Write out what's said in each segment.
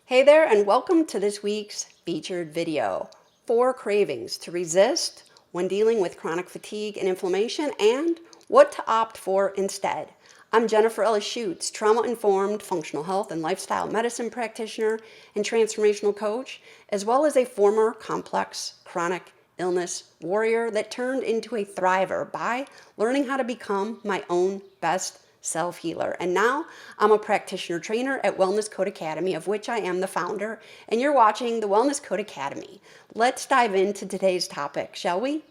Hey there, and welcome to this week's featured video, 4 cravings to resist when dealing with chronic fatigue and inflammation and what to opt for instead. I'm Jennifer Ellis Schutz, trauma-informed functional health and lifestyle medicine practitioner and transformational coach, as well as a former complex chronic illness warrior that turned into a thriver by learning how to become my own best self-healer. And now I'm a practitioner trainer at Wellness Code Academy, of which I am the founder, and you're watching the Wellness Code Academy. Let's dive into today's topic, shall we?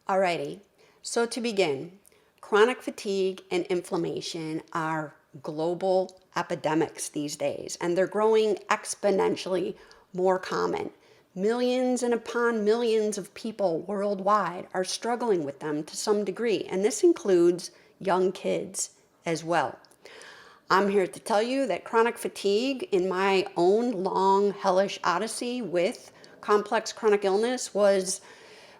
Alrighty, so to begin, chronic fatigue and inflammation are global epidemics these days, and they're growing exponentially more common. Millions and upon millions of people worldwide are struggling with them to some degree, and this includes young kids as well. I'm here to tell you that chronic fatigue, in my own long, hellish odyssey with complex chronic illness, was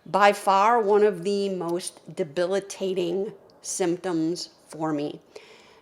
by far one of the most debilitating symptoms for me.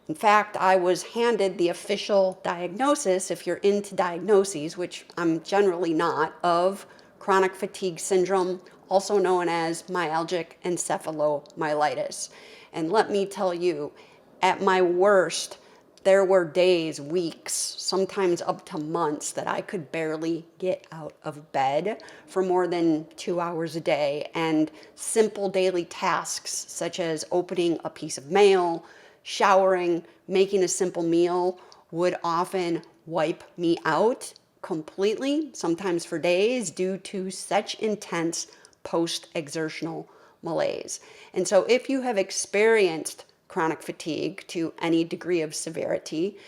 In fact, I was handed the official diagnosis, if you're into diagnoses, which I'm generally not, of chronic fatigue syndrome, also known as myalgic encephalomyelitis. And let me tell you, at my worst, there were days, weeks, sometimes up to months that I could barely get out of bed for more than 2 hours a day. And simple daily tasks such as opening a piece of mail, showering, making a simple meal would often wipe me out completely, sometimes for days, due to such intense post-exertional malaise. And so if you have experienced chronic fatigue to any degree of severity,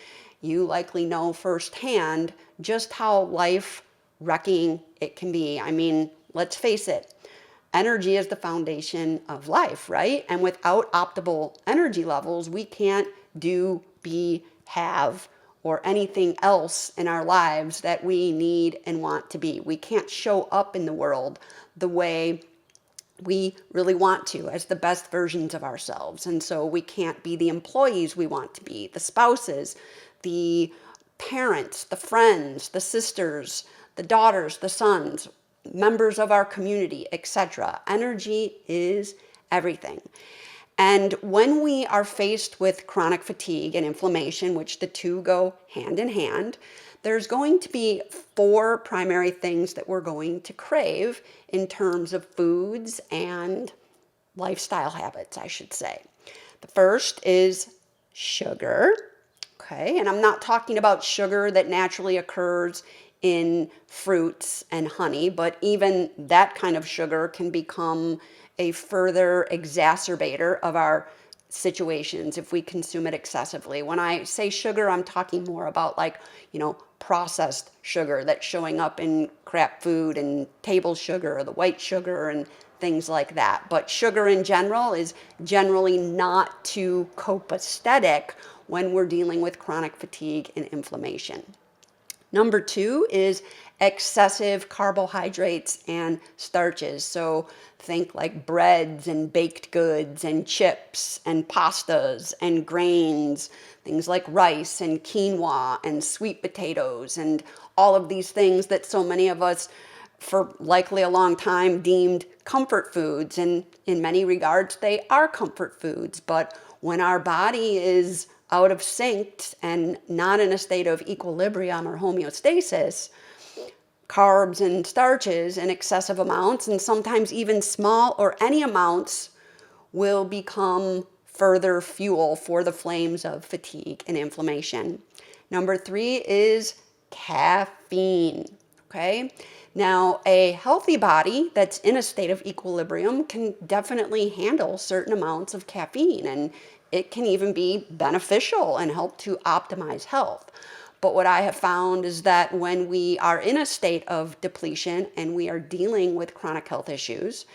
you likely know firsthand just how life-wrecking it can be. I mean, let's face it, energy is the foundation of life, right? And without optimal energy levels, we can't do, be, have, or anything else in our lives that we need and want to be. We can't show up in the world the way we really want to as the best versions of ourselves. And so we can't be the employees we want to be, the spouses, the parents, the friends, the sisters, the daughters, the sons, members of our community, etc. Energy is everything. And when we are faced with chronic fatigue and inflammation, which the two go hand in hand, there's going to be 4 primary things that we're going to crave in terms of foods and lifestyle habits, I should say. The first is sugar, okay? And I'm not talking about sugar that naturally occurs in fruits and honey, but even that kind of sugar can become a further exacerbator of our situations if we consume it excessively. When I say sugar, I'm talking more about processed sugar that's showing up in crap food and table sugar or the white sugar and things like that. But sugar in general is generally not too copacetic when we're dealing with chronic fatigue and inflammation. Number 2 is excessive carbohydrates and starches. So think like breads and baked goods and chips and pastas and grains, things like rice and quinoa and sweet potatoes and all of these things that so many of us for likely a long time deemed comfort foods. And in many regards, they are comfort foods. But when our body is out of sync and not in a state of equilibrium or homeostasis, carbs and starches in excessive amounts, and sometimes even small or any amounts, will become further fuel for the flames of fatigue and inflammation. Number 3 is caffeine, okay? Now, a healthy body that's in a state of equilibrium can definitely handle certain amounts of caffeine, and it can even be beneficial and help to optimize health. But what I have found is that when we are in a state of depletion and we are dealing with chronic health issues,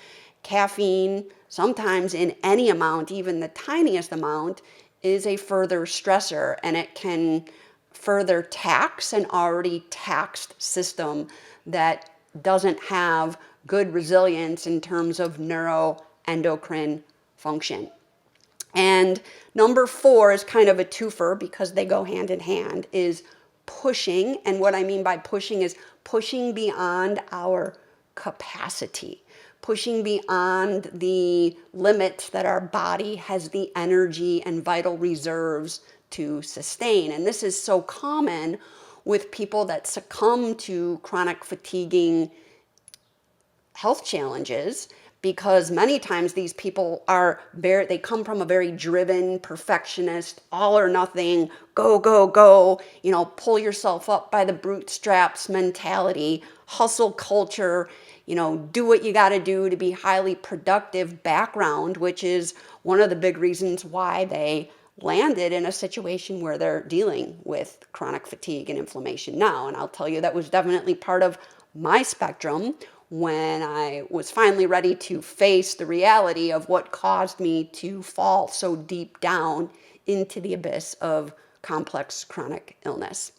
caffeine, sometimes in any amount, even the tiniest amount, is a further stressor, and it can further tax an already taxed system that doesn't have good resilience in terms of neuroendocrine function. And number 4 is kind of a twofer because they go hand in hand, is pushing. And what I mean by pushing is pushing beyond our capacity, pushing beyond the limits that our body has the energy and vital reserves to sustain. And this is so common with people that succumb to chronic fatiguing health challenges, because many times these people they come from a very driven, perfectionist, all or nothing, go, go, go, pull yourself up by the bootstraps mentality, hustle culture, do what you got to do to be highly productive background, which is one of the big reasons why they landed in a situation where they're dealing with chronic fatigue and inflammation now. And I'll tell you, that was definitely part of my spectrum when I was finally ready to face the reality of what caused me to fall so deep down into the abyss of complex chronic illness.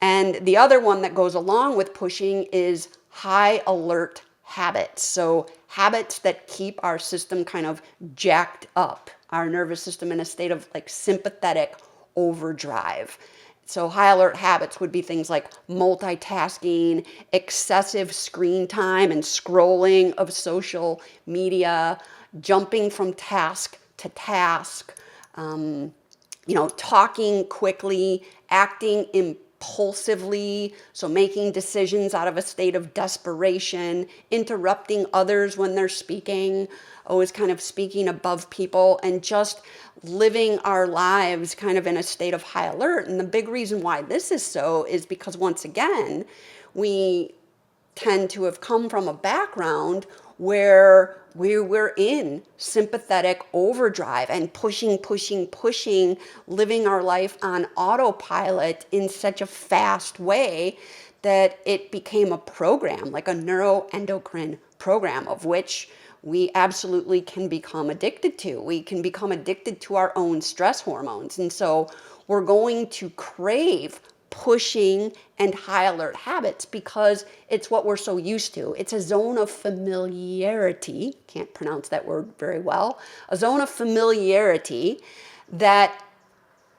And the other one that goes along with pushing is high alert habits. So habits that keep our system kind of jacked up, our nervous system in a state of like sympathetic overdrive. So high alert habits would be things like multitasking, excessive screen time and scrolling of social media, jumping from task to task, talking quickly, acting impulsively, so making decisions out of a state of desperation, interrupting others when they're speaking, always kind of speaking above people, and just living our lives kind of in a state of high alert. And the big reason why this is so is because, once again, we tend to have come from a background where we were in sympathetic overdrive and pushing, living our life on autopilot in such a fast way that it became a program, like a neuroendocrine program, of which we absolutely can become addicted to. We can become addicted to our own stress hormones. And so we're going to crave pushing and high alert habits because it's what we're so used to. It's a zone of familiarity, can't pronounce that word very well, a zone of familiarity that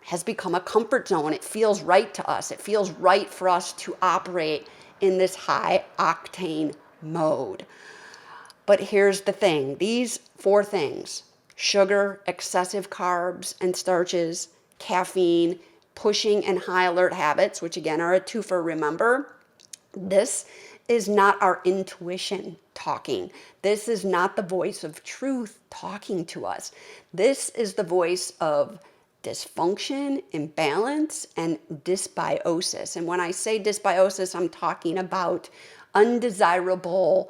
has become a comfort zone. It feels right to us. It feels right for us to operate in this high octane mode. But here's the thing, these 4 things, sugar, excessive carbs and starches, caffeine, pushing and high alert habits, which again are a twofer, remember, this is not our intuition talking. This is not the voice of truth talking to us. This is the voice of dysfunction, imbalance, and dysbiosis. And when I say dysbiosis, I'm talking about undesirable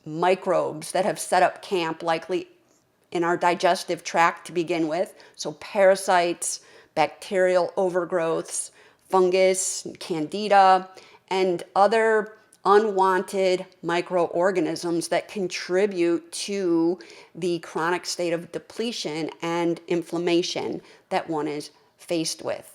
microbes that have set up camp, likely in our digestive tract to begin with. So parasites, bacterial overgrowths, fungus, candida, and other unwanted microorganisms that contribute to the chronic state of depletion and inflammation that one is faced with.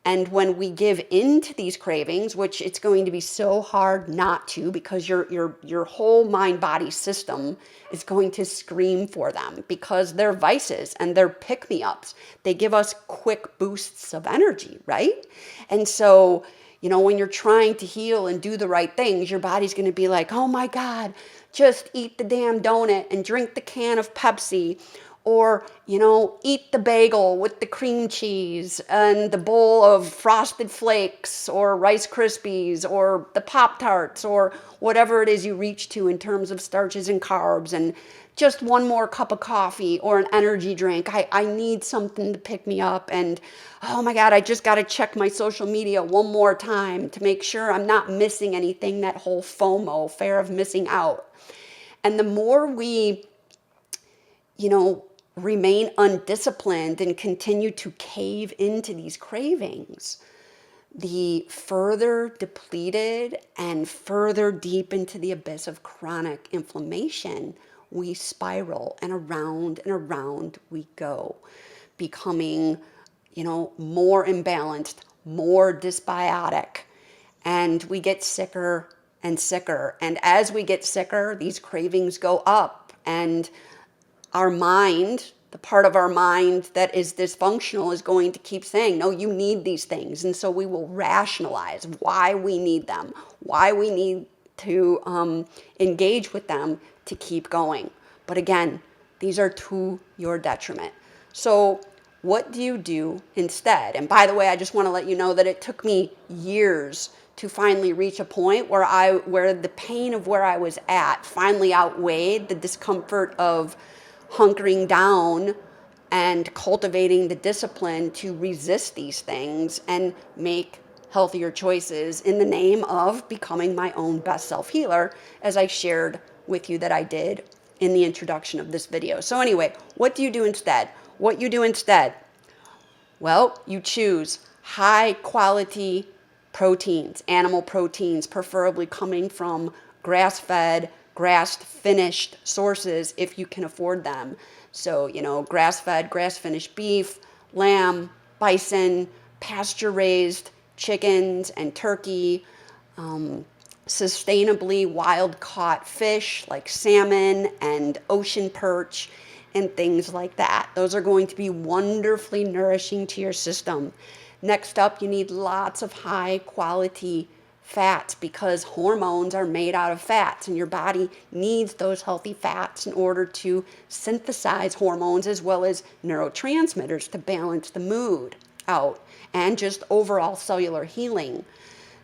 And when we give in to these cravings, which it's going to be so hard not to, because your whole mind-body system is going to scream for them, because they're vices and they're pick-me-ups. They give us quick boosts of energy, right? And so, when you're trying to heal and do the right things, your body's going to be like, oh my God, just eat the damn donut and drink the can of Pepsi, or, eat the bagel with the cream cheese and the bowl of Frosted Flakes or Rice Krispies or the Pop-Tarts or whatever it is you reach to in terms of starches and carbs, and just one more cup of coffee or an energy drink. I need something to pick me up, and oh my God, I just got to check my social media one more time to make sure I'm not missing anything, that whole FOMO, fear of missing out. And the more we, remain undisciplined and continue to cave into these cravings, the further depleted and further deep into the abyss of chronic inflammation we spiral, and around we go, becoming, more imbalanced, more dysbiotic, and we get sicker and sicker. And as we get sicker, these cravings go up, and our mind, the part of our mind that is dysfunctional, is going to keep saying, no, you need these things. And so we will rationalize why we need them, why we need to engage with them to keep going. But again, these are to your detriment. So what do you do instead? And by the way, I just want to let you know that it took me years to finally reach a point where the pain of where I was at finally outweighed the discomfort of hunkering down and cultivating the discipline to resist these things and make healthier choices in the name of becoming my own best self-healer, as I shared with you that I did in the introduction of this video. So anyway, what do you do instead? What you do instead? Well, you choose high quality proteins, animal proteins, preferably coming from grass-fed, grass-finished sources if you can afford them. So, grass-fed, grass-finished beef, lamb, bison, pasture-raised chickens and turkey, sustainably wild-caught fish like salmon and ocean perch, and things like that. Those are going to be wonderfully nourishing to your system. Next up, you need lots of high quality fats, because hormones are made out of fats, and your body needs those healthy fats in order to synthesize hormones as well as neurotransmitters to balance the mood out and just overall cellular healing.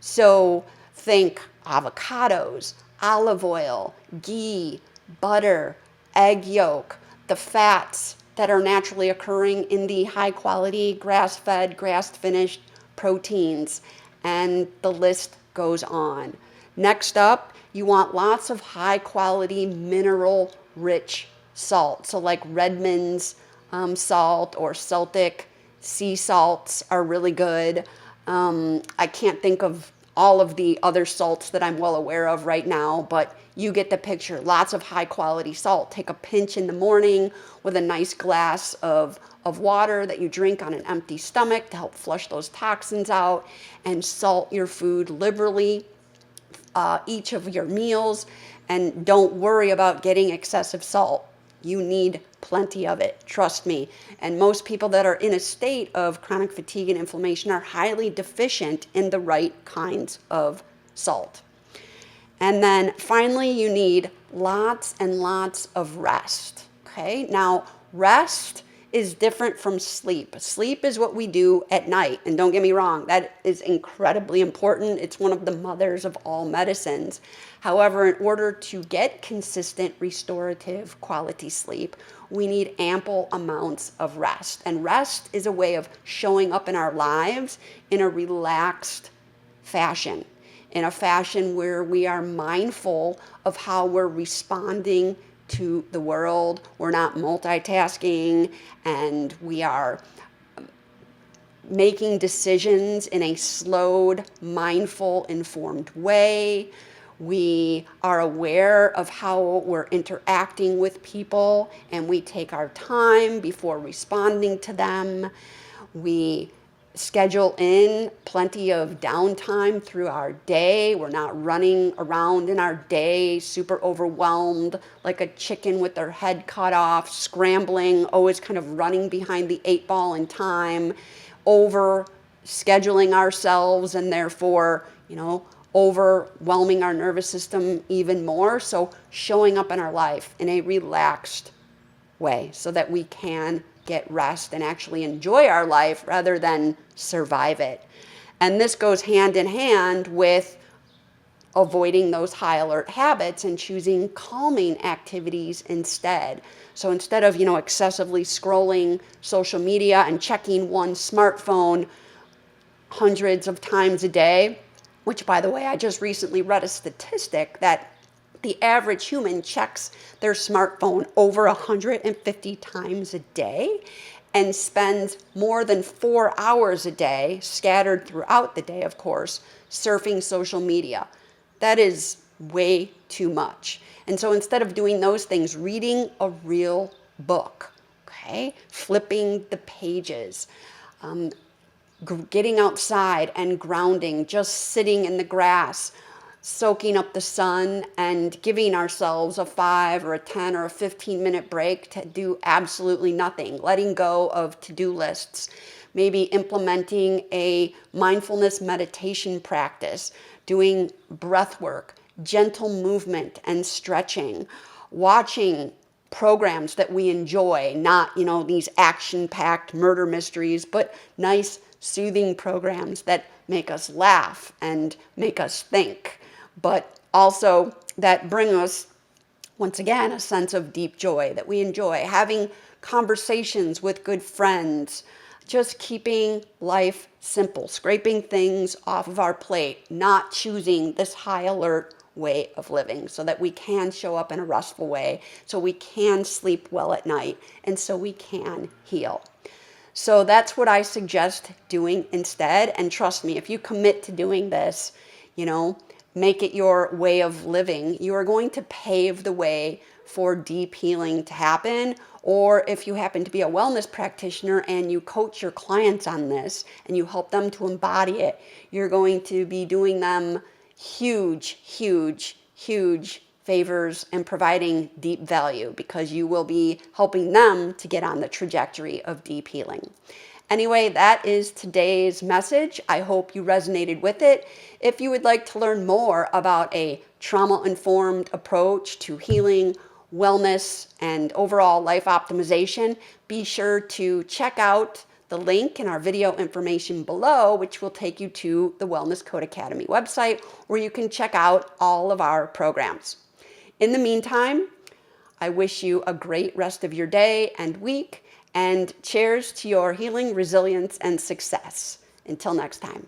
So think avocados, olive oil, ghee, butter, egg yolk, the fats that are naturally occurring in the high quality grass-fed, grass-finished proteins, and the list goes on. Next up, you want lots of high quality mineral rich salt. So like Redmond's salt or Celtic sea salts are really good. I can't think of all of the other salts that I'm well aware of right now, but you get the picture. Lots of high quality salt. Take a pinch in the morning with a nice glass of water that you drink on an empty stomach to help flush those toxins out, and salt your food liberally, each of your meals, and don't worry about getting excessive salt. You need plenty of it, trust me. And most people that are in a state of chronic fatigue and inflammation are highly deficient in the right kinds of salt. And then finally, you need lots and lots of rest. Okay, now rest is different from sleep. Sleep is what we do at night. And don't get me wrong, that is incredibly important. It's one of the mothers of all medicines. However, in order to get consistent restorative quality sleep, we need ample amounts of rest. And rest is a way of showing up in our lives in a relaxed fashion, in a fashion where we are mindful of how we're responding to the world. We're not multitasking, and we are making decisions in a slowed, mindful, informed way. We are aware of how we're interacting with people, and we take our time before responding to them. We schedule in plenty of downtime through our day. We're not running around in our day super overwhelmed like a chicken with their head cut off, scrambling, always kind of running behind the 8 ball in time, over scheduling ourselves, and therefore, overwhelming our nervous system even more. So showing up in our life in a relaxed way so that we can get rest and actually enjoy our life rather than survive it. And this goes hand in hand with avoiding those high alert habits and choosing calming activities instead. So instead of, excessively scrolling social media and checking one smartphone hundreds of times a day, which, by the way, I just recently read a statistic that the average human checks their smartphone over 150 times a day and spends more than 4 hours a day, scattered throughout the day, of course, surfing social media. That is way too much. And so instead of doing those things, reading a real book, okay, flipping the pages, getting outside and grounding, just sitting in the grass, soaking up the sun and giving ourselves a 5 or a 10 or a 15-minute break to do absolutely nothing, letting go of to-do lists, maybe implementing a mindfulness meditation practice, doing breath work, gentle movement and stretching, watching programs that we enjoy, not, these action-packed murder mysteries, but nice, soothing programs that make us laugh and make us think, but also that bring us, once again, a sense of deep joy that we enjoy, having conversations with good friends, just keeping life simple, scraping things off of our plate, not choosing this high alert way of living so that we can show up in a restful way, so we can sleep well at night, and so we can heal. So that's what I suggest doing instead. And trust me, if you commit to doing this, make it your way of living, you are going to pave the way for deep healing to happen. Or if you happen to be a wellness practitioner and you coach your clients on this and you help them to embody it, you're going to be doing them huge, huge, huge favors and providing deep value, because you will be helping them to get on the trajectory of deep healing. Anyway, that is today's message. I hope you resonated with it. If you would like to learn more about a trauma-informed approach to healing, wellness, and overall life optimization, be sure to check out the link in our video information below, which will take you to the Wellness Code Academy website, where you can check out all of our programs. In the meantime, I wish you a great rest of your day and week, and cheers to your healing, resilience, and success. Until next time.